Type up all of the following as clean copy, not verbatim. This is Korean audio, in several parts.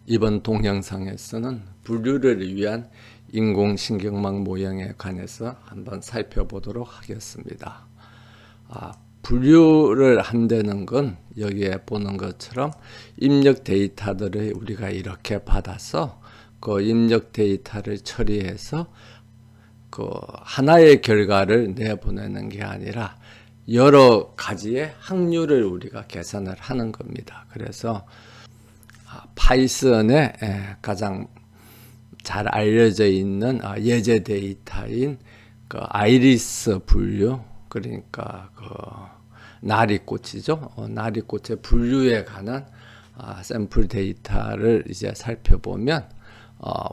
이번 동영상에서는 분류를 위한 인공신경망 모형에 관해서 한번 살펴보도록 하겠습니다. 분류를 한다는 건 여기에 보는 것처럼 입력 데이터들을 우리가 이렇게 받아서 그 입력 데이터를 처리해서 그 하나의 결과를 내보내는 게 아니라 여러 가지의 확률을 우리가 계산을 하는 겁니다. 그래서 파이썬에 가장 잘 알려져 있는 예제 데이터인 그 아이리스 분류, 그러니까 그 나리꽃이죠. 나리꽃의 분류에 관한 샘플 데이터를 이제 살펴보면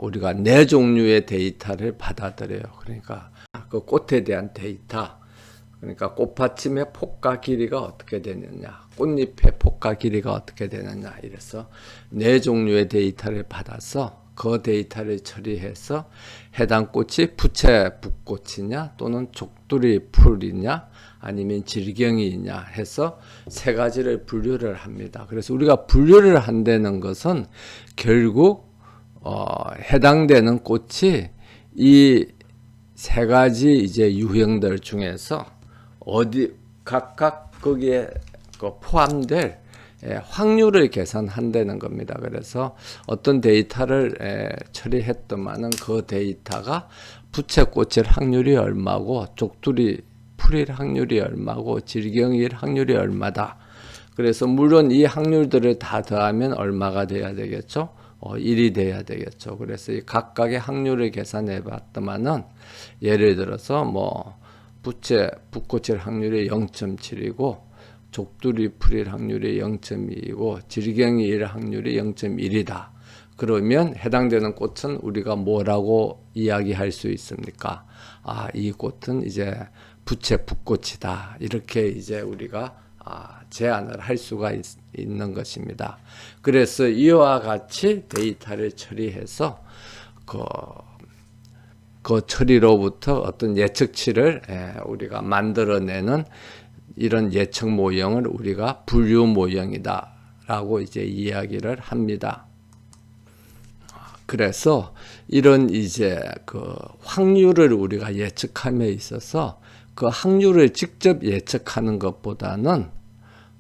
우리가 네 종류의 데이터를 받아들여요. 그러니까 그 꽃에 대한 데이터, 그러니까 꽃받침의 폭과 길이가 어떻게 되느냐, 꽃잎의 폭과 길이가 어떻게 되느냐, 이래서 네 종류의 데이터를 받아서 그 데이터를 처리해서 해당 꽃이 부채 붓꽃이냐 또는 족두리 풀이냐 아니면 질경이냐 해서 세 가지를 분류를 합니다. 그래서 우리가 분류를 한다는 것은 결국 해당되는 꽃이 이 세 가지 이제 유형들 중에서 어디 각각 거기에 포함될 확률을 계산한다는 겁니다. 그래서 어떤 데이터를 처리했더만은 그 데이터가 부채 꽂힐 확률이 얼마고 족두리 풀일 확률이 얼마고 질경일 확률이 얼마다. 그래서 물론 이 확률들을 다 더하면 얼마가 돼야 되겠죠? 1이 돼야 되겠죠. 그래서 이 각각의 확률을 계산해 봤더만은 예를 들어서 뭐 부채 붓꽃일 확률이 0.7이고 족두리 풀일 확률이 0.2이고 질경이 일 확률이 0.1이다. 그러면 해당되는 꽃은 우리가 뭐라고 이야기할 수 있습니까? 이 꽃은 이제 부채 붓꽃이다. 이렇게 이제 우리가 제안을 할 수가 있는 것입니다. 그래서 이와 같이 데이터를 처리해서 그 처리로부터 어떤 예측치를 우리가 만들어내는 이런 예측 모형을 우리가 분류 모형이다 라고 이제 이야기를 합니다. 그래서 이런 이제 그 확률을 우리가 예측함에 있어서 그 확률을 직접 예측하는 것보다는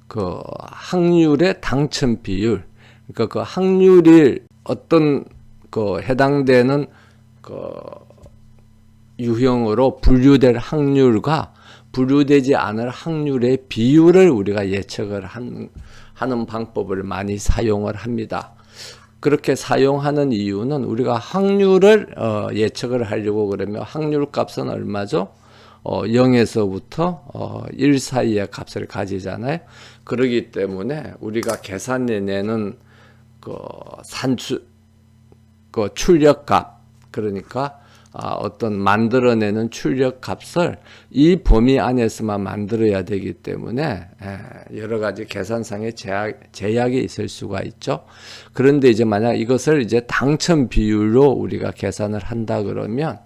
그 확률의 당첨 비율, 그러니까 그 확률이 어떤 그 해당되는 그 유형으로 분류될 확률과 분류되지 않을 확률의 비율을 우리가 예측을 하는 방법을 많이 사용을 합니다. 그렇게 사용하는 이유는 우리가 확률을 예측을 하려고 그러면 확률 값은 얼마죠? 0에서부터 1 사이의 값을 가지잖아요. 그렇기 때문에 우리가 계산해내는 그 출력값, 그러니까 어떤 만들어내는 출력 값을 이 범위 안에서만 만들어야 되기 때문에 여러 가지 계산상의 제약이 있을 수가 있죠. 그런데 이제 만약 이것을 이제 당첨 비율로 우리가 계산을 한다 그러면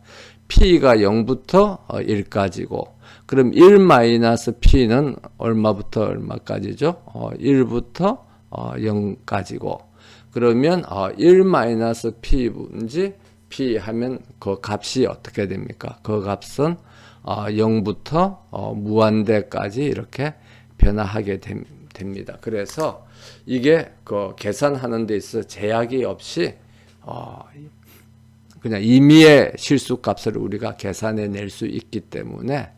P가 0부터 1까지고, 그럼 1-P는 얼마부터 얼마까지죠? 1부터 0까지고, 그러면 1-P분지 P 하면 그 값이 어떻게 됩니까? 그 값은 0부터 무한대까지 이렇게 변화하게 됩니다. 그래서 이게 그 계산하는 데 있어 제약이 없이 그냥 임의의 실수값을 우리가 계산해 낼 수 있기 때문에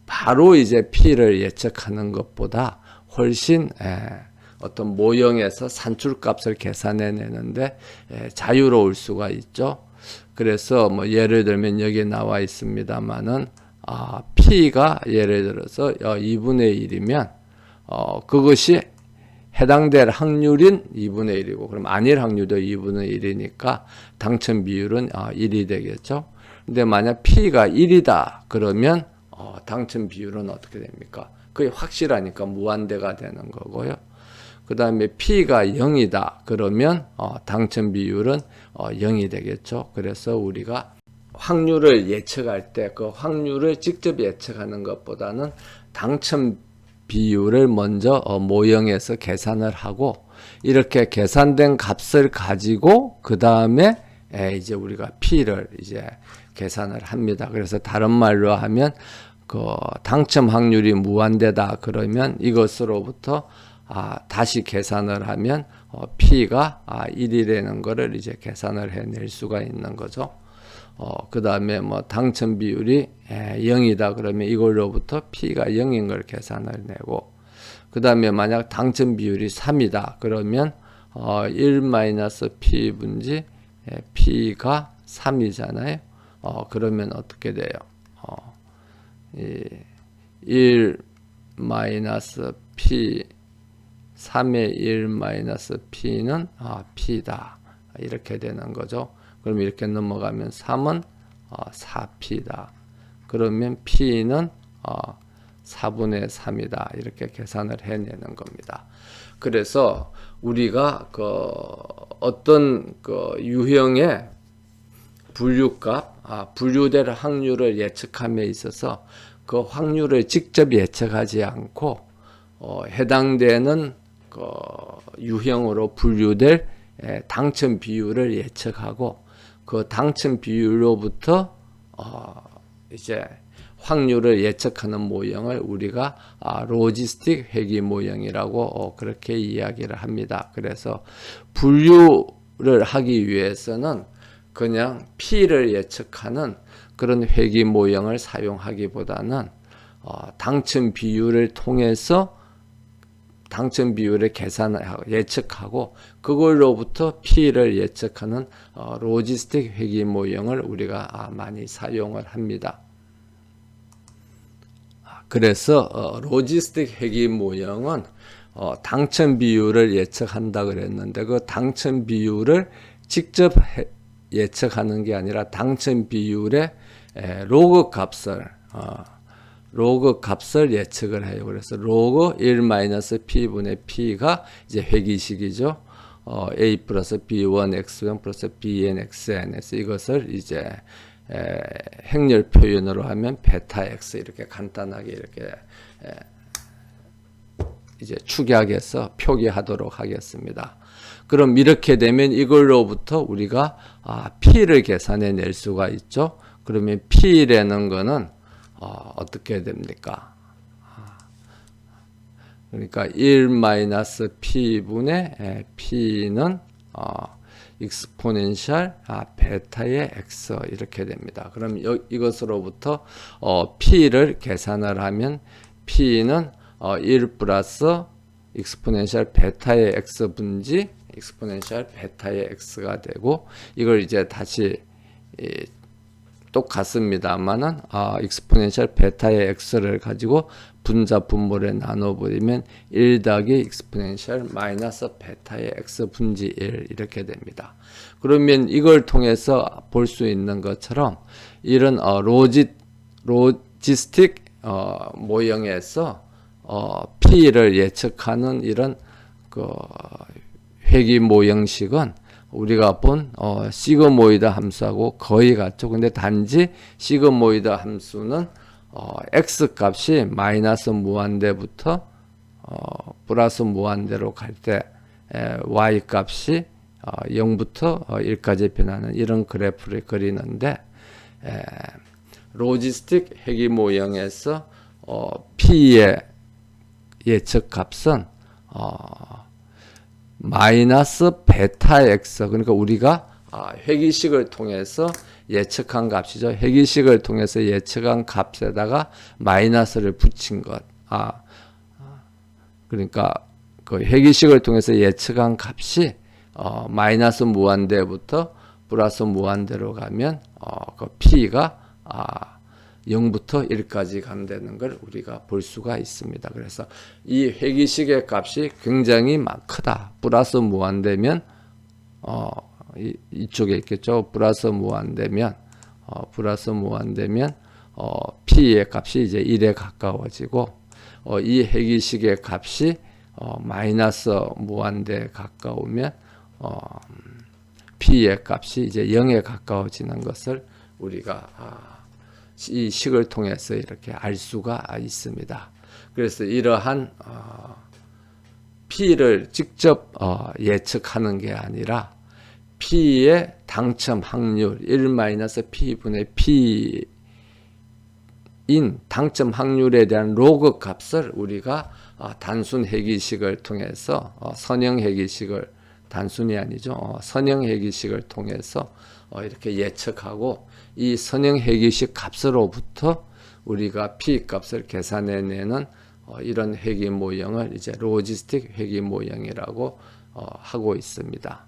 바로 이제 P를 예측하는 것보다 훨씬 어떤 모형에서 산출값을 계산해 내는데 자유로울 수가 있죠. 그래서 뭐 예를 들면 여기 나와 있습니다만은 P가 예를 들어서 2분의 1이면 그것이 해당될 확률인 2분의 1이고, 그럼 아닐 확률도 2분의 1이니까 당첨 비율은 1이 되겠죠. 근데 만약 P가 1이다 그러면 당첨 비율은 어떻게 됩니까? 그게 확실하니까 무한대가 되는 거고요. 그 다음에 P가 0이다 그러면 당첨 비율은 0이 되겠죠. 그래서 우리가 확률을 예측할 때 그 확률을 직접 예측하는 것보다는 당첨 비율을 먼저 모형에서 계산을 하고, 이렇게 계산된 값을 가지고 그 다음에 이제 우리가 P를 이제 계산을 합니다. 그래서 다른 말로 하면 그 당첨 확률이 무한대다 그러면 이것으로부터 다시 계산을 하면 P가 1이라는 거를 이제 계산을 해낼 수가 있는 거죠. 그 다음에 뭐 당첨 비율이 0이다 그러면 이걸로부터 P가 0인 걸 계산을 내고, 그 다음에 만약 당첨 비율이 3이다 그러면 1-P 분지 P가 3이잖아요. 그러면 어떻게 돼요? 1 P 3의 1 P는 P다 이렇게 되는 거죠. 그럼 이렇게 넘어가면 3은 4P다. 그러면 P는 4분의 3이다. 이렇게 계산을 해내는 겁니다. 그래서 우리가 그 어떤 그 유형의 분류값, 분류될 확률을 예측함에 있어서 그 확률을 직접 예측하지 않고 해당되는 그 유형으로 분류될 당첨 비율을 예측하고 그 당첨 비율로부터 이제 확률을 예측하는 모형을 우리가 로지스틱 회귀 모형이라고 그렇게 이야기를 합니다. 그래서 분류를 하기 위해서는 그냥 P를 예측하는 그런 회귀 모형을 사용하기보다는 당첨 비율을 통해서 당첨 비율을 계산하고 예측하고 그걸로부터 P를 예측하는 로지스틱 회귀 모형을 우리가 많이 사용을 합니다. 그래서 로지스틱 회귀 모형은 당첨 비율을 예측한다 그랬는데 그 당첨 비율을 직접 예측하는 게 아니라 당첨 비율의 로그 값을 예측을 해요. 그래서 로그 1-P분의 P가 이제 회귀식이죠. A 플러스 B1 X1 플러스 Bn Xn에서 이것을 이제 행렬 표현으로 하면 베타 X 이렇게 간단하게 이렇게 이제 축약해서 표기하도록 하겠습니다. 그럼 이렇게 되면 이걸로부터 우리가 P를 계산해 낼 수가 있죠. 그러면 P라는 거는 어떻게 됩니까? 그러니까 1-P분의 P는 익스포넨셜 베타의 X 이렇게 됩니다. 그럼 이것으로부터 P를 계산을 하면 P는 1 플러스 익스포넨셜 베타의 X 분지 익스포넨셜 베타의 X가 되고 이걸 이제 다시 똑같습니다만은 익스포넨셜 베타의 X를 가지고 분자 분모에 나눠버리면 1 더하기 익스포넨셜 마이너스 베타의 X 분지 1 이렇게 됩니다. 그러면 이걸 통해서 볼 수 있는 것처럼 이런 로지스틱 모형에서 P를 예측하는 이런 그 회귀 모형식은 우리가 본 시그모이드 함수하고 거의 같죠. 근데 단지 시그모이드 함수는 x 값이 마이너스 무한대부터 플러스 무한대로 갈 때 y 값이 0부터 1까지 변하는 이런 그래프를 그리는데 로지스틱 회귀 모형에서 P의 예측 값은 마이너스 베타 X 그러니까 우리가 회귀식을 통해서 예측한 값이죠. 회귀식을 통해서 예측한 값에다가 마이너스를 붙인 것. 그러니까 그 회귀식을 통해서 예측한 값이 마이너스 무한대부터 플러스 무한대로 가면 그 P가 0부터 1까지 간다는 걸 우리가 볼 수가 있습니다. 그래서 이 회귀식의 값이 굉장히 크다. 플러스 무한대면 이쪽에 있겠죠. 플러스 무한대면 P의 값이 이제 1에 가까워지고 이 회귀식의 값이 마이너스 무한대에 가까우면 P의 값이 이제 0에 가까워지는 것을 우리가 이 식을 통해서 이렇게 알 수가 있습니다. 그래서 이러한 P를 직접 예측하는 게 아니라 P의 당첨 확률 1-P분의 P인 당첨 확률에 대한 로그 값을 우리가 단순 해기식을 통해서 선형 해기식을 단순이 아니죠. 선형 해기식을 통해서 이렇게 예측하고 이 선형 해기식 값으로부터 우리가 P 값을 계산해내는 이런 회귀 모형을 이제 로지스틱 회귀 모형이라고 하고 있습니다.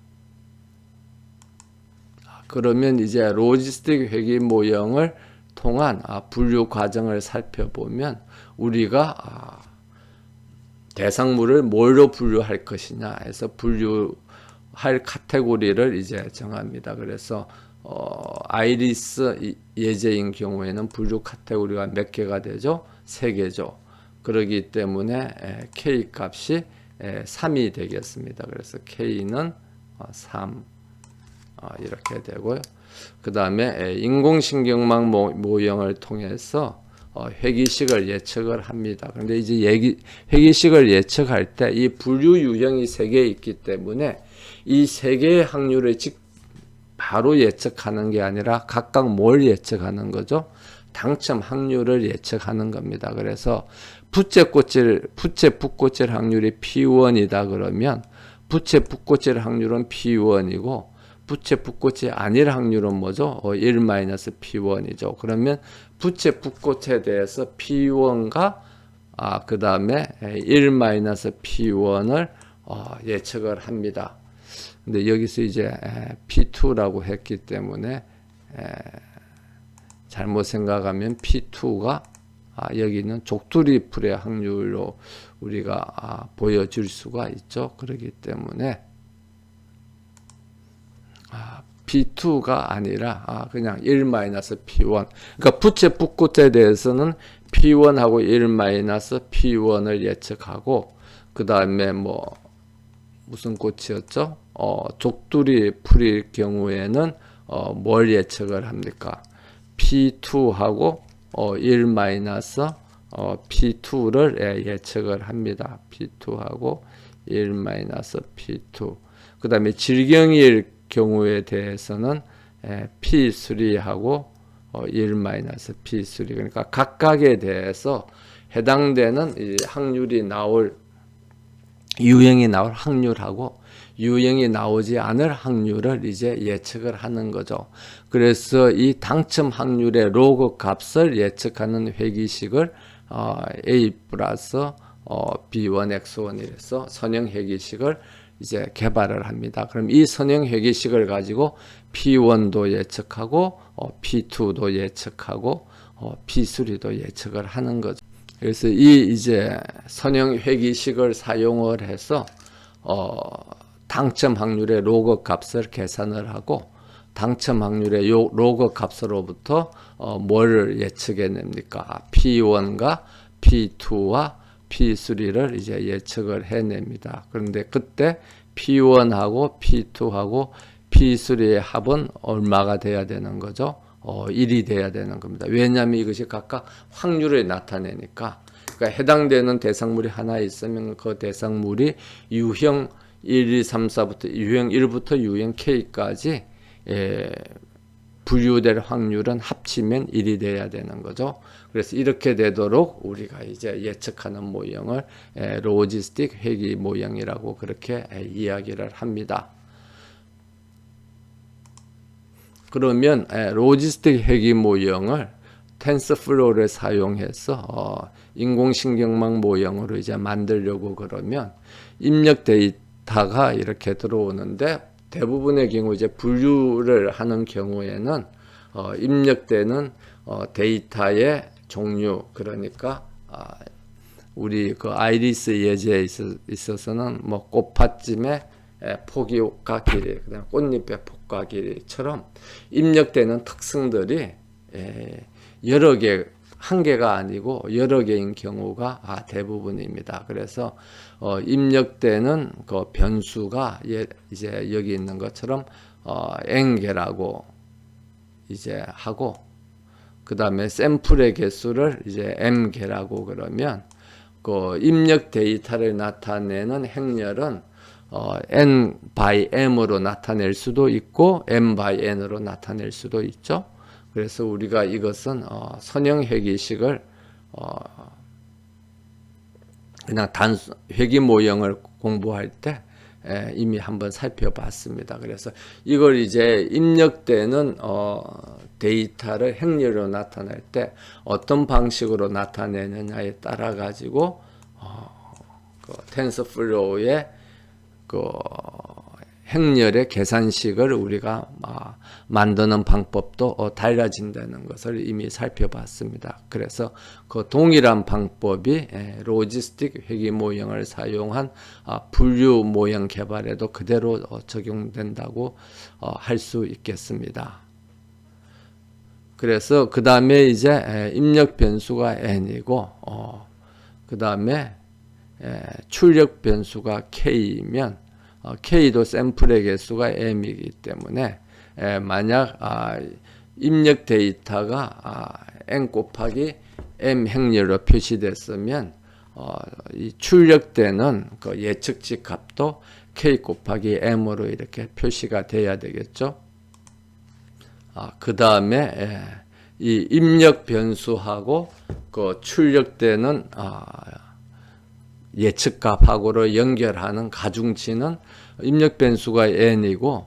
그러면 이제 로지스틱 회귀 모형을 통한 분류 과정을 살펴보면 우리가 대상물을 뭘로 분류할 것이냐 해서 분류할 카테고리를 이제 정합니다. 그래서 아이리스 예제인 경우에는 분류 카테고리가 몇 개가 되죠? 3개죠. 그렇기 때문에 K 값이 3이 되겠습니다. 그래서 K는 3 이렇게 되고요. 그 다음에 인공신경망 모형을 통해서 회귀식을 예측을 합니다. 그런데 이제 회귀식을 예측할 때 이 분류 유형이 3개 있기 때문에 이 3개의 확률을 바로 예측하는 게 아니라 각각 뭘 예측하는 거죠? 당첨 확률을 예측하는 겁니다. 그래서 부채 붙고질 확률이 P1이다 그러면 부채 붙고질 확률은 P1이고 부채 붙고질 아닐 확률은 뭐죠? 1-P1이죠. 그러면 부채 붙고에 대해서 P1과 그 다음에 1-P1을 예측을 합니다. 근데 여기서 이제 P2라고 했기 때문에 잘못 생각하면 P2가 여기는 족두리 풀의 확률로 우리가 보여줄 수가 있죠. 그렇기 때문에 P2가 아니라 그냥 1-P1. 그러니까 부채 붙고에 대해서는 P1하고 1-P1을 예측하고 그 다음에 무슨 꽃이었죠? 족두리 풀일 경우에는 뭘 예측을 합니까? P2하고 1-P2를 예측을 합니다. P2하고 1-P2. 그 다음에 질경일 경우에 대해서는 P3하고 1-P3. 그러니까 각각에 대해서 해당되는 확률이 나올 유형이 나올 확률하고 유형이 나오지 않을 확률을 이제 예측을 하는 거죠. 그래서 이 당첨 확률의 로그 값을 예측하는 회귀식을 A 플러스 B1X1이라서 선형 회귀식을 이제 개발을 합니다. 그럼 이 선형 회귀식을 가지고 P1도 예측하고 P2도 예측하고 P3도 예측을 하는 거죠. 그래서 이제 선형 회귀식을 사용을 해서 당첨 확률의 로그 값을 계산을 하고 당첨 확률의 로그 값으로부터 뭐를 예측해냅니까? P1과 P2와 P3를 이제 예측을 해냅니다. 그런데 그때 P1하고 P2하고 P3의 합은 얼마가 돼야 되는 거죠? 1이 돼야 되는 겁니다. 왜냐하면 이것이 각각 확률을 나타내니까. 그러니까 해당되는 대상물이 하나 있으면 그 대상물이 유형 1, 2, 3, 4부터 유형 1부터 유형 K까지 분류될 확률은 합치면 1이 돼야 되는 거죠. 그래서 이렇게 되도록 우리가 이제 예측하는 모형을 로지스틱 회귀 모형이라고 그렇게 이야기를 합니다. 그러면 로지스틱 회귀 모형을 텐서플로우를 사용해서 인공신경망 모형으로 이제 만들려고 그러면 입력 데이터가 이렇게 들어오는데 대부분의 경우 이제 분류를 하는 경우에는 입력되는 데이터의 종류, 그러니까 우리 그 아이리스 예제에 있어서는 꽃팥찜의 포기가 길이, 그다음 꽃잎의 폭과 길이처럼 입력되는 특성들이 여러 개, 한 개가 아니고 여러 개인 경우가 대부분입니다. 그래서 입력되는 그 변수가 이제 여기 있는 것처럼 n개라고 이제 하고 그 다음에 샘플의 개수를 이제 m개라고 그러면 그 입력 데이터를 나타내는 행렬은 n by m으로 나타낼 수도 있고 m by n으로 나타낼 수도 있죠. 그래서 우리가 이것은 선형 회귀식을 그냥 단순 회귀 모형을 공부할 때 이미 한번 살펴봤습니다. 그래서 이걸 이제 입력되는 데이터를 행렬로 나타낼 때 어떤 방식으로 나타내느냐에 따라 가지고 그 텐서플로우의 그 행렬의 계산식을 우리가 만드는 방법도 달라진다는 것을 이미 살펴봤습니다. 그래서 그 동일한 방법이 로지스틱 회귀 모형을 사용한 분류 모형 개발에도 그대로 적용된다고 할 수 있겠습니다. 그래서 그 다음에 이제 입력 변수가 n이고 그 다음에 출력 변수가 k이면 k도 샘플의 개수가 m이기 때문에 만약 입력 데이터가 n 곱하기 m 행렬로 표시됐으면 이 출력되는 그 예측치 값도 k 곱하기 m으로 이렇게 표시가 돼야 되겠죠. 그 다음에 이 입력 변수하고 그 출력되는 예측값하고를 연결하는 가중치는 입력 변수가 n이고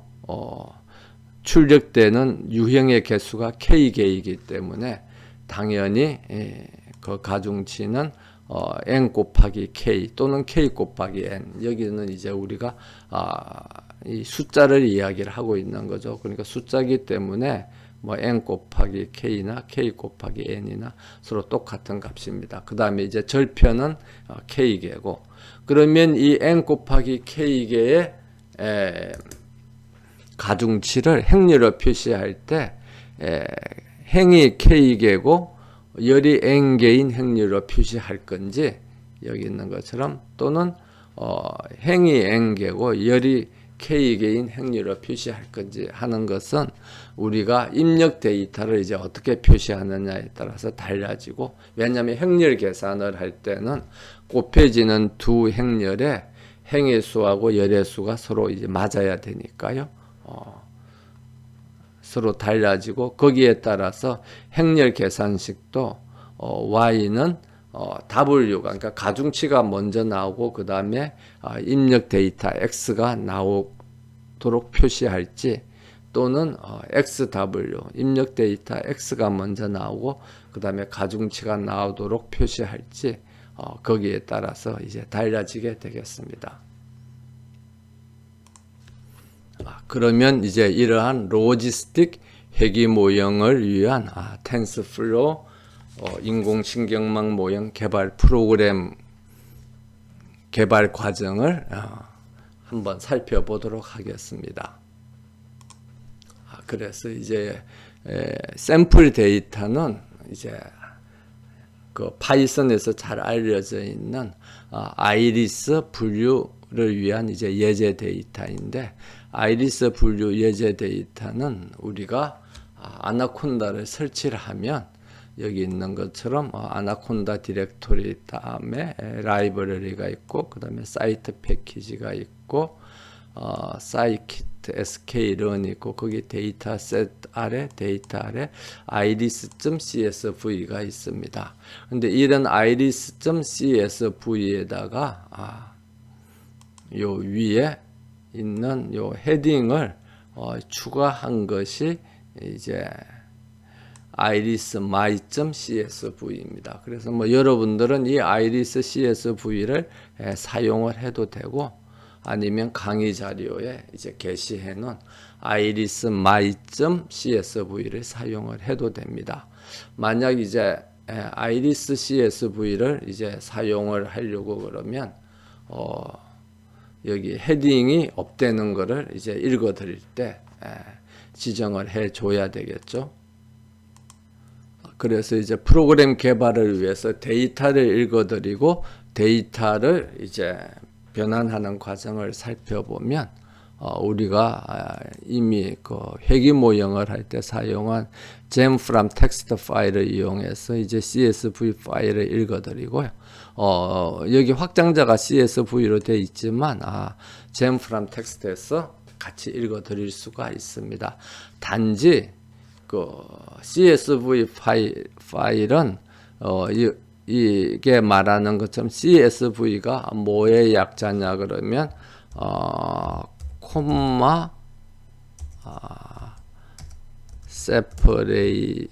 출력되는 유형의 개수가 k개이기 때문에 당연히 그 가중치는 n 곱하기 k 또는 k 곱하기 n. 여기는 이제 우리가 이 숫자를 이야기를 하고 있는 거죠. 그러니까 숫자이기 때문에 뭐 n 곱하기 k나 k 곱하기 n이나 서로 똑같은 값입니다. 그 다음에 이제 절편은 k개고, 그러면 이 n 곱하기 k개의 가중치를 행렬로 표시할 때 행이 k개고 열이 n개인 행렬로 표시할 건지, 여기 있는 것처럼, 또는 행이 n개고 열이 k개인 행렬로 표시할 건지 하는 것은 우리가 입력 데이터를 이제 어떻게 표시하느냐에 따라서 달라지고, 왜냐하면 행렬 계산을 할 때는 곱해지는 두 행렬의 행의 수하고 열의 수가 서로 이제 맞아야 되니까요. 서로 달라지고, 거기에 따라서 행렬 계산식도 y는 W가, 그러니까 가중치가 먼저 나오고 그 다음에 입력 데이터 x가 나오도록 표시할지, 또는 XW, 입력 데이터 x가 먼저 나오고 그 다음에 가중치가 나오도록 표시할지, 거기에 따라서 이제 달라지게 되겠습니다. 그러면 이제 이러한 로지스틱 회귀 모형을 위한 텐서플로우 인공신경망 모형 개발 프로그램 개발 과정을 한번 살펴보도록 하겠습니다. 그래서 이제 샘플 데이터는 이제 그 파이썬에서 잘 알려져 있는 아이리스 분류를 위한 이제 예제 데이터인데, 아이리스 분류 예제 데이터는 우리가 아나콘다를 설치를 하면 여기 있는 것처럼 아나콘다 디렉토리 다음에 라이브러리가 있고, 그 다음에 사이트 패키지가 있고, 사이키트 sklearn이 있고, 거기 데이터셋 아래 iris.csv가 있습니다. 근데 이런 iris.csv에다가 요 위에 있는 요 헤딩을 추가한 것이 이제 iris.my.csv입니다. 그래서 뭐 여러분들은 이 iris.csv를 사용을 해도 되고, 아니면 강의 자료에 이제 게시해 놓은 iris.my.csv를 사용을 해도 됩니다. 만약 이제 iris.csv를 이제 사용을 하려고 그러면 여기 헤딩이 없다는 거를 이제 읽어 드릴 때 지정을 해 줘야 되겠죠. 그래서 이제 프로그램 개발을 위해서 데이터를 읽어 드리고 데이터를 이제 변환하는 과정을 살펴보면 우리가 이미 그 회귀 모형을 할 때 사용한 gem from text 파일을 이용해서 이제 CSV 파일을 읽어드리고요. 여기 확장자가 CSV로 되어 있지만 gem from text에서 같이 읽어드릴 수가 있습니다. 단지 그 CSV 파일은 이게 말하는 것처럼 CSV가 뭐의 약자냐 그러면 콤마 separated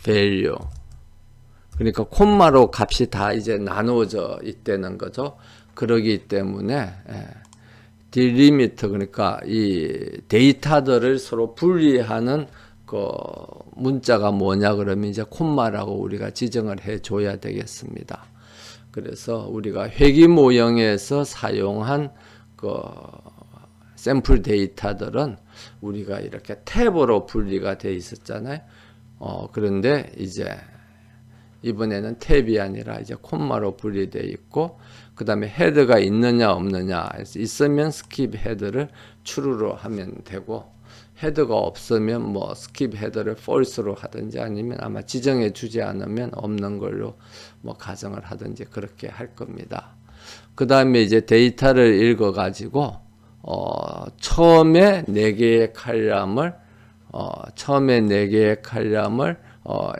value, 그러니까 콤마로 값이 다 이제 나누어져 있다는 거죠. 그러기 때문에 딜리미터, 그러니까 이 데이터들을 서로 분리하는 그 문자가 뭐냐 그러면 이제 콤마라고 우리가 지정을 해 줘야 되겠습니다. 그래서 우리가 회귀 모형에서 사용한 그 샘플 데이터들은 우리가 이렇게 탭으로 분리가 돼 있었잖아요. 그런데 이제 이번에는 탭이 아니라 이제 콤마로 분리되어 있고, 그 다음에 헤드가 있느냐 없느냐, 있으면 스킵 헤드를 true로 하면 되고, 헤드가 없으면 뭐 스킵 헤드를 false로 하든지 아니면 아마 지정해 주지 않으면 없는 걸로 뭐 가정을 하든지 그렇게 할 겁니다. 그 다음에 이제 데이터를 읽어 가지고 처음에 4개의 칼럼을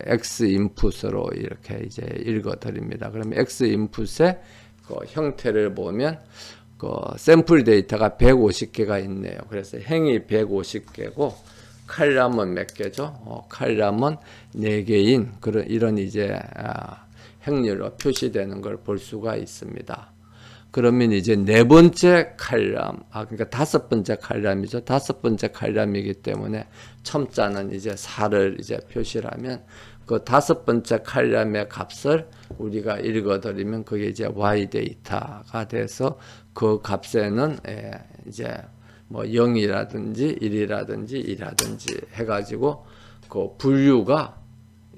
X 인풋으로 이렇게 이제 읽어 드립니다. 그러면 X 인풋의 그 형태를 보면 그 샘플 데이터가 150개가 있네요. 그래서 행이 150개고 칼럼은 몇 개죠? 칼럼은 4개인 그런 이런 이제 행렬로 표시되는 걸 볼 수가 있습니다. 그러면 이제 4번째 칼럼, 그러니까 5번째 칼럼이죠. 5번째 칼럼이기 때문에 첨자는 이제 4를 이제 표시를 하면 그 5번째 칼럼의 값을 우리가 읽어드리면 그게 이제 Y 데이터가 돼서 그 값에는 이제 뭐 0이라든지 1이라든지 2라든지 해가지고 그 분류가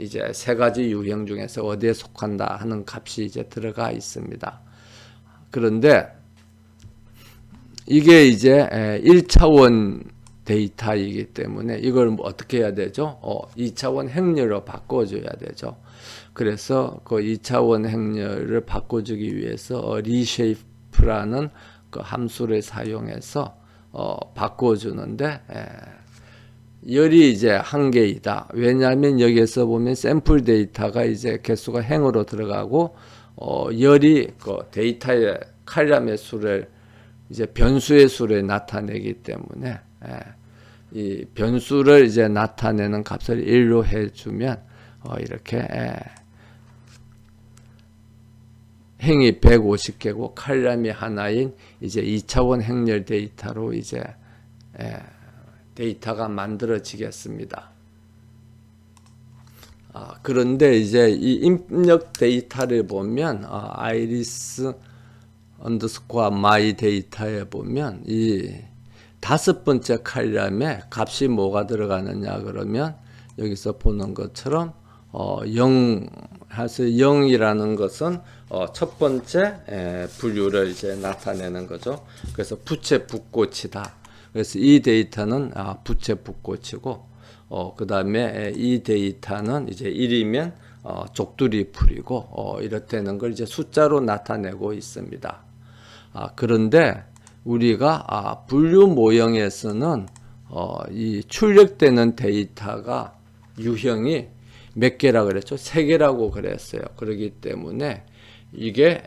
이제 3가지 유형 중에서 어디에 속한다 하는 값이 이제 들어가 있습니다. 그런데 이게 이제 1차원 데이터이기 때문에 이걸 어떻게 해야 되죠? 2차원 행렬로 바꿔줘야 되죠. 그래서 그 2차원 행렬을 바꿔주기 위해서 reshape라는 그 함수를 사용해서 바꿔주는데 열이 이제 1개이다. 왜냐하면 여기에서 보면 샘플 데이터가 이제 개수가 행으로 들어가고 열이 그 데이터의 칼럼의 수를 이제 변수의 수를 나타내기 때문에 이 변수를 이제 나타내는 값을 1로 해주면 이렇게 행이 150개고 칼럼이 하나인 이제 2차원 행렬 데이터로 이제 데이터가 만들어지겠습니다. 그런데 이제 이 입력 데이터를 보면 iris underscore my 데이터에 보면 이 5번째 칼럼에 값이 뭐가 들어가느냐 그러면 여기서 보는 것처럼 0 해서 0이라는 것은 첫 번째 분류를 이제 나타내는 거죠. 그래서 부채 붓꽃이다. 그래서 이 데이터는 부채 붓꽃이고 그 다음에 이 데이터는 이제 1이면 족두리 풀이고 이렇다는 걸 이제 숫자로 나타내고 있습니다. 그런데 우리가 분류 모형에서는 이 출력되는 데이터가 유형이 몇 개라 그랬죠? 3개라고 그랬어요. 그렇기 때문에 이게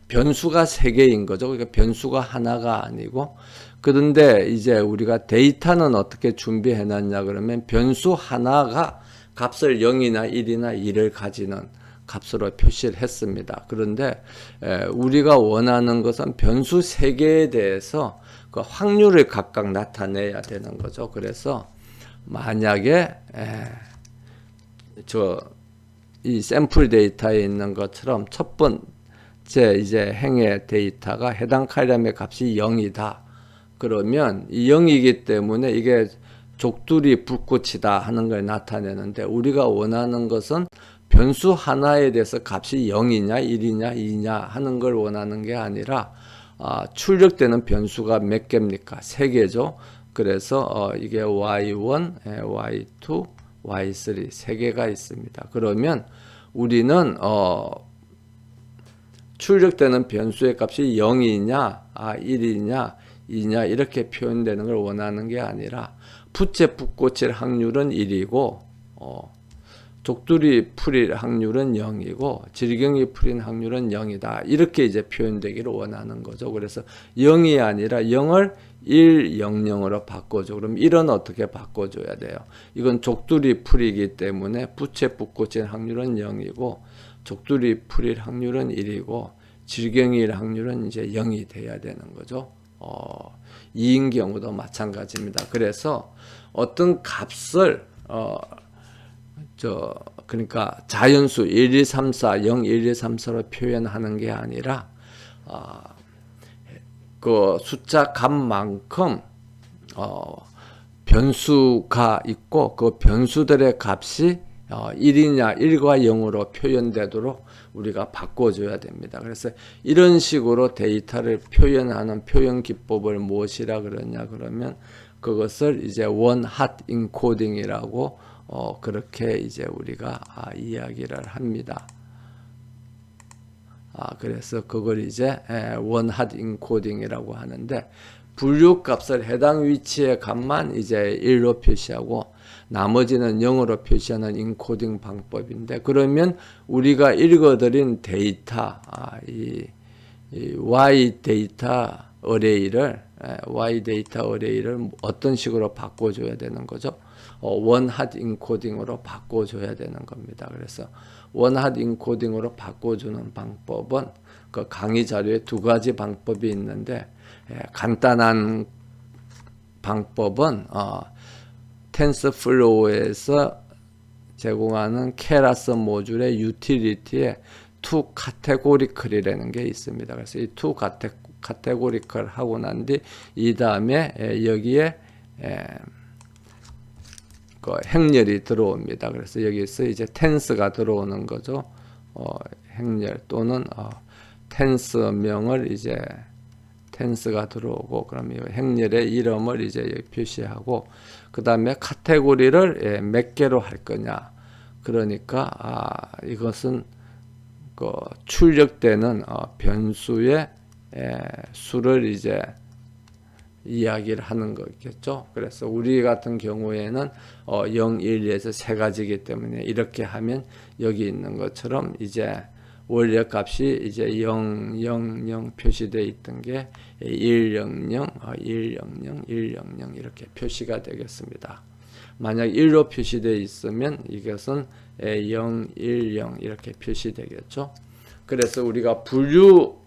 변수가 3개인 거죠. 그러니까 변수가 하나가 아니고, 그런데 이제 우리가 데이터는 어떻게 준비해 놨냐 그러면 변수 하나가 값을 0이나 1이나 2를 가지는 값으로 표시를 했습니다. 그런데 우리가 원하는 것은 변수 3개에 대해서 그 확률을 각각 나타내야 되는 거죠. 그래서 만약에 이 샘플 데이터에 있는 것처럼 첫 번째 이제 행의 데이터가 해당 칼럼의 값이 0이다. 그러면 이 0이기 때문에 이게 족두리 불꽃이다 하는 걸 나타내는데, 우리가 원하는 것은 변수 하나에 대해서 값이 0이냐 1이냐 2냐 하는 걸 원하는 게 아니라 출력되는 변수가 몇 개입니까? 3개죠. 그래서 이게 y1, y2, y3 3개가 있습니다. 그러면 우리는 출력되는 변수의 값이 0이냐 1이냐 2냐 이렇게 표현되는 걸 원하는 게 아니라 부채 붙고칠 확률은 1이고 족두리 풀릴 확률은 0이고 질경이 풀린 확률은 0이다. 이렇게 이제 표현되기를 원하는 거죠. 그래서 0이 아니라 0을 1, 0, 0으로 바꿔줘. 그럼 1은 어떻게 바꿔줘야 돼요? 이건 족두리 풀이기 때문에 부채 붙고칠 확률은 0이고 족두리 풀릴 확률은 1이고 질경일 확률은 이제 0이 돼야 되는 거죠. 2인 경우도 마찬가지입니다. 그래서 어떤 값을 그러니까 자연수 1, 2, 3, 4, 0, 1, 2, 3, 4로 표현하는 게 아니라 그 숫자 값만큼 변수가 있고 그 변수들의 값이 1이냐 1과 0으로 표현되도록 우리가 바꿔줘야 됩니다. 그래서 이런 식으로 데이터를 표현하는 표현 기법을 무엇이라 그러냐 그러면 그것을 이제 원 핫 인코딩이라고 그렇게 이제 우리가 이야기를 합니다. 그래서 그걸 이제 원 핫 인코딩이라고 하는데 분류 값을 해당 위치의 값만 이제 1로 표시하고 나머지는 0으로 표시하는 인코딩 방법인데 그러면 우리가 읽어드린 데이터 이 Y 데이터 어레이를 어떤 식으로 바꿔줘야 되는 거죠? 원핫 인코딩으로 바꿔줘야 되는 겁니다. 그래서 원핫 인코딩으로 바꿔주는 방법은 그 강의 자료에 2가지 방법이 있는데 간단한 방법은 텐서플로우에서 제공하는 케라스 모듈의 유틸리티에 투 카테고리컬이라는 게 있습니다. 그래서 이 투 카테고리컬 하고 난 뒤 이 다음에 여기에 그 행렬이 들어옵니다. 그래서 여기서 이제 텐스가 들어오는 거죠. 행렬 또는 텐스명을 이제 텐스가 들어오고 그럼 이 행렬의 이름을 이제 여기 표시하고 그 다음에 카테고리를 몇 개로 할 거냐. 그러니까 이것은 그 출력되는 변수의 수를 이제 이야기를 하는 거겠죠. 그래서 우리 같은 경우에는 0, 1, 2에서 3가지이기 때문에 이렇게 하면 여기 있는 것처럼 이제 원래 값이 이제 0, 0, 0 표시되어 있던 게 1, 0, 0, 1, 0, 0, 1, 0, 0 이렇게 표시가 되겠습니다. 만약 1로 표시되어 있으면 이것은 0, 1, 0 이렇게 표시되겠죠. 그래서 우리가 분류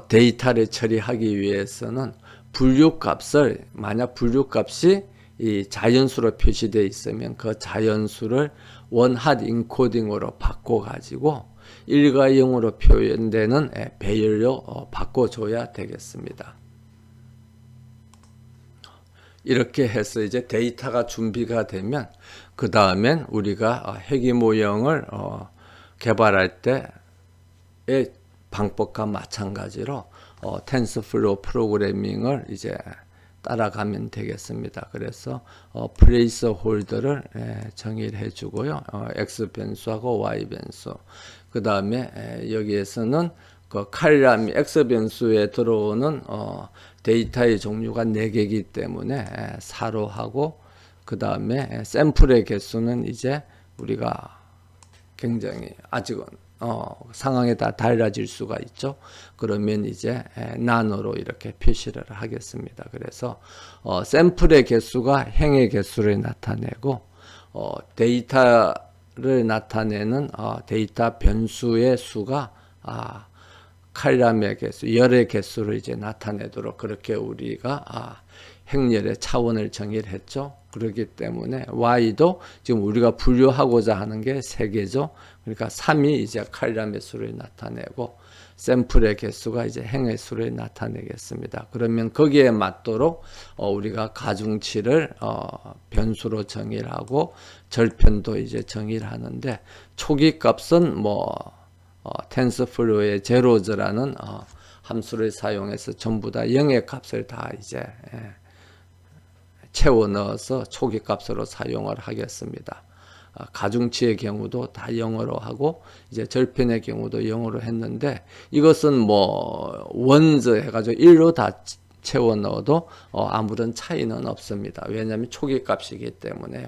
데이터를 처리하기 위해서는 분류값을 만약 분류값이 이 자연수로 표시되어 있으면 그 자연수를 원핫 인코딩으로 바꿔 가지고 1과 0으로 표현되는 배열로 바꿔줘야 되겠습니다. 이렇게 해서 이제 데이터가 준비가 되면 그 다음엔 우리가 회귀 모형을 개발할 때의 방법과 마찬가지로 텐서플로우 프로그래밍을 이제 따라가면 되겠습니다. 그래서 플레이스 홀더를 정의를 해주고요. X 변수하고 Y 변수. 그 다음에 여기에서는 그 칼럼이 X 변수에 들어오는 데이터의 종류가 4개이기 때문에 4로 하고 그 다음에 샘플의 개수는 이제 우리가 굉장히 아직은 상황에 따라 달라질 수가 있죠. 그러면 이제 나노로 이렇게 표시를 하겠습니다. 그래서 샘플의 개수가 행의 개수를 나타내고 데이터를 나타내는 데이터 변수의 수가 칼럼의 개수, 열의 개수를 이제 나타내도록 그렇게 우리가 행렬의 차원을 정의를 했죠. 그렇기 때문에 y도 지금 우리가 분류하고자 하는 게 3개죠. 그러니까 3이 이제 칼럼의 수를 나타내고 샘플의 개수가 이제 행의 수를 나타내겠습니다. 그러면 거기에 맞도록 우리가 가중치를 변수로 정의를 하고 절편도 이제 정의를 하는데, 초기 값은 텐서플로우의 제로즈라는 함수를 사용해서 전부 다 0의 값을 다 이제 채워 넣어서 초기 값으로 사용을 하겠습니다. 가중치의 경우도 다 0으로 하고 이제 절편의 경우도 0으로 했는데, 이것은 원즈 해가지고 1로 다 채워 넣어도 아무런 차이는 없습니다. 왜냐하면 초기 값이기 때문에요.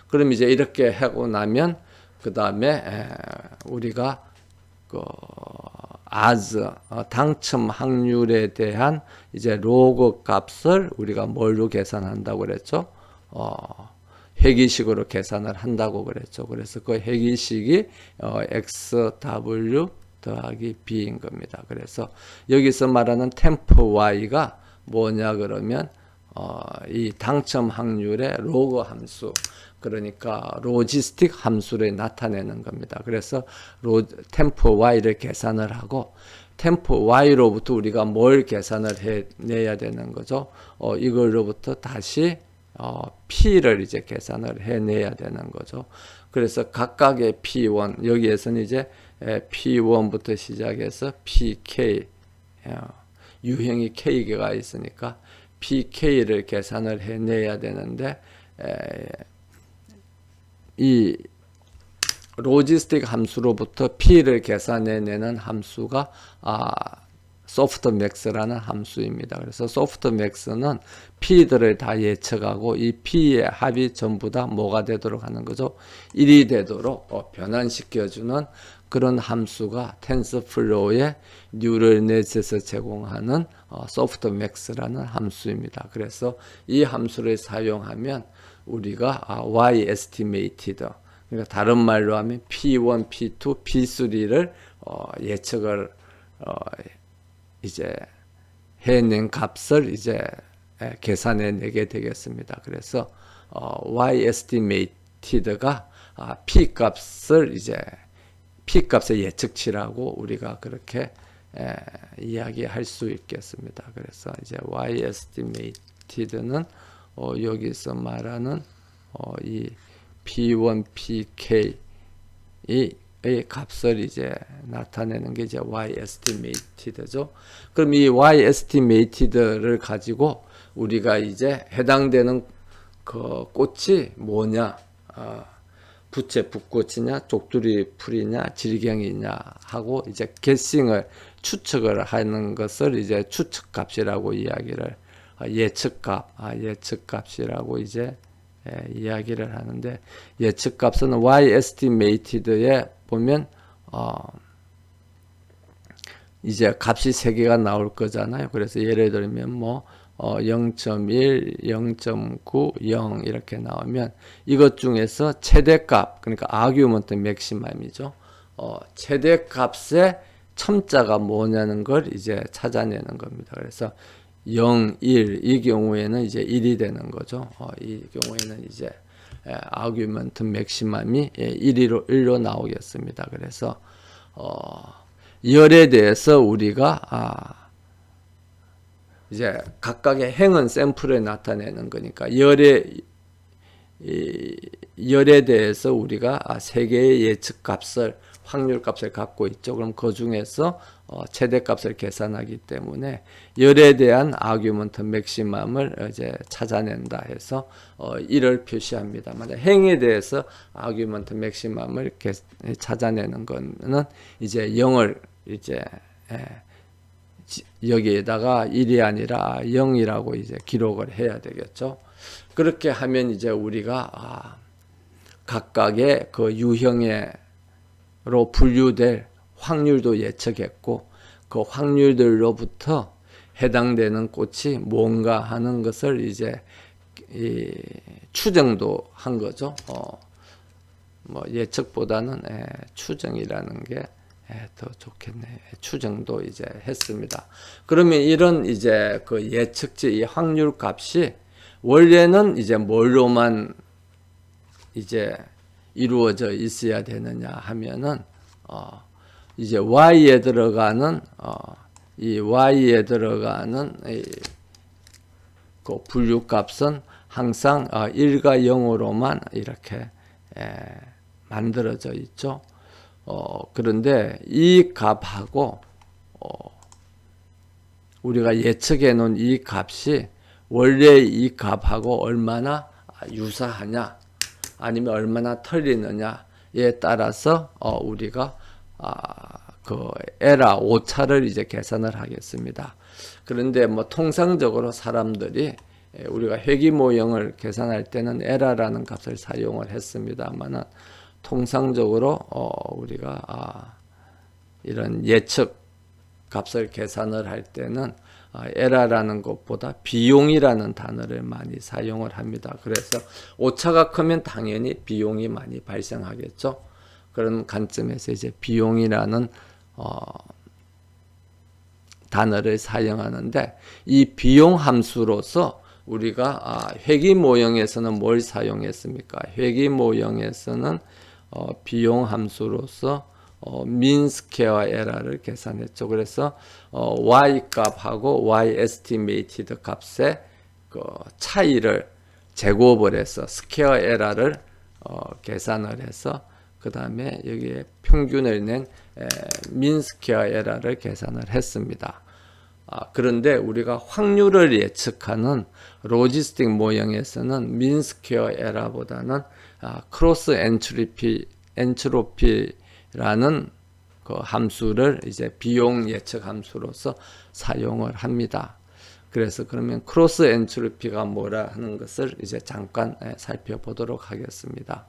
그럼 이제 이렇게 하고 나면 그 다음에 우리가 당첨 확률에 대한 이제 로그 값을 우리가 뭘로 계산한다고 그랬죠? 회기식으로 계산을 한다고 그랬죠. 그래서 그 회기식이 XW 더하기 B인 겁니다. 그래서 여기서 말하는 템프 Y가 뭐냐 그러면 이 당첨 확률의 로그 함수, 그러니까 로지스틱 함수를 나타내는 겁니다. 그래서 템프 Y를 계산을 하고, 템프 Y로부터 우리가 뭘 계산을 해내야 되는 거죠? 이걸로부터 다시 P를 이제 계산을 해내야 되는 거죠. 그래서 각각의 P1, 여기에서는 이제 P1부터 시작해서 PK, 유형이 K가 있으니까 PK를 계산을 해내야 되는데, 이 로지스틱 함수로부터 P를 계산해내는 함수가 소프트맥스라는 함수입니다. 그래서 소프트맥스는 P들을 다 예측하고 이 P의 합이 전부 다 뭐가 되도록 하는 거죠? 1이 되도록 변환시켜주는 그런 함수가 텐서플로우의 뉴럴넷에서 제공하는 소프트맥스라는 함수입니다. 그래서 이 함수를 사용하면 우리가 Y estimated, 그러니까 다른 말로 하면 P1, P2, P3를 예측을 이제 해낸 값을 이제 계산해 내게 되겠습니다. 그래서 Y estimated가 P 값을 이제 P 값의 예측치라고 우리가 그렇게 이야기할 수 있겠습니다. 그래서 이제 Y estimated는 여기서 말하는 이 P1, PK 의 값을 이제 나타내는 게 이제 Y estimated죠. 그럼 이 Y estimated를 가지고 우리가 이제 해당되는 그 꽃이 뭐냐, 부채 붓꽃이냐, 쪽두리 풀이냐, 질경이냐 하고 이제 guessing을 추측을 하는 것을 이제 추측값이라고 이야기를, 예측값이라고 이제 이야기를 하는데, 예측값은 Y estimated에 보면 이제 값이 3개가 나올 거잖아요. 그래서 예를 들면 0.1, 0.9, 0 이렇게 나오면 이것 중에서 최대값, 그러니까 아규먼트 맥시멈이죠. 최대값의 첨자가 뭐냐는 걸 이제 찾아내는 겁니다. 그래서 0, 1, 이 경우에는 이제 1이 되는 거죠. 이 경우에는 이제 아규먼트 맥시멈이 1로 나오겠습니다. 그래서 열에 대해서 우리가 이제 각각의 행은 샘플에 나타내는 거니까 열에 대해서 우리가 3개의 예측값을, 확률값을 갖고 있죠. 그럼 그 중에서 최대값을 계산하기 때문에 열에 대한 아규먼트 맥시멈을 이제 찾아낸다 해서 1을 표시합니다. 만약 행에 대해서 아규먼트 맥시멈을 찾아내는 거는 이제 0을 이제 여기에다가 1이 아니라 0이라고 이제 기록을 해야 되겠죠. 그렇게 하면 이제 우리가 각각의 그 유형으로 분류될 확률도 예측했고, 그 확률들로부터 해당되는 꽃이 뭔가 하는 것을 이제 추정도 한 거죠. 예측보다는 추정이라는 게 더 좋겠네. 추정도 이제 했습니다. 그러면 이런 이제 그 예측치, 이 확률 값이 원래는 이제 뭘로만 이제 이루어져 있어야 되느냐 하면은 이제 y에 들어가는 이 y에 들어가는 그 분류값은 항상 1과 0으로만 이렇게 만들어져 있죠. 그런데 이 값하고 우리가 예측해 놓은 이 값이 원래 이 값하고 얼마나 유사하냐 아니면 얼마나 틀리느냐에 따라서 우리가 그 에라 오차를 이제 계산을 하겠습니다. 그런데 뭐 통상적으로 사람들이 우리가 회귀 모형을 계산할 때는 에라라는 값을 사용을 했습니다만은 통상적으로 우리가 이런 예측 값을 계산을 할 때는 에라라는 것보다 비용이라는 단어를 많이 사용을 합니다. 그래서 오차가 크면 당연히 비용이 많이 발생하겠죠. 그런 관점에서 이제 비용이라는 단어를 사용하는데 이 비용 함수로서 우리가 회귀 모형에서는 뭘 사용했습니까? 회귀 모형에서는 비용 함수로서 민 스퀘어 에러를 계산했죠. 그래서 y 값하고 y 에스티메이티드 값의 그 차이를 제곱을 해서 스퀘어 에러를 계산을 해서 그 다음에 여기에 평균을 낸 민 스퀘어 에러를 계산을 했습니다. 그런데 우리가 확률을 예측하는 로지스틱 모형에서는 민 스퀘어 에러보다는 크로스 엔트로피라는 그 함수를 이제 비용 예측 함수로서 사용을 합니다. 그래서 그러면 크로스 엔트로피가 뭐라 하는 것을 이제 잠깐 살펴보도록 하겠습니다.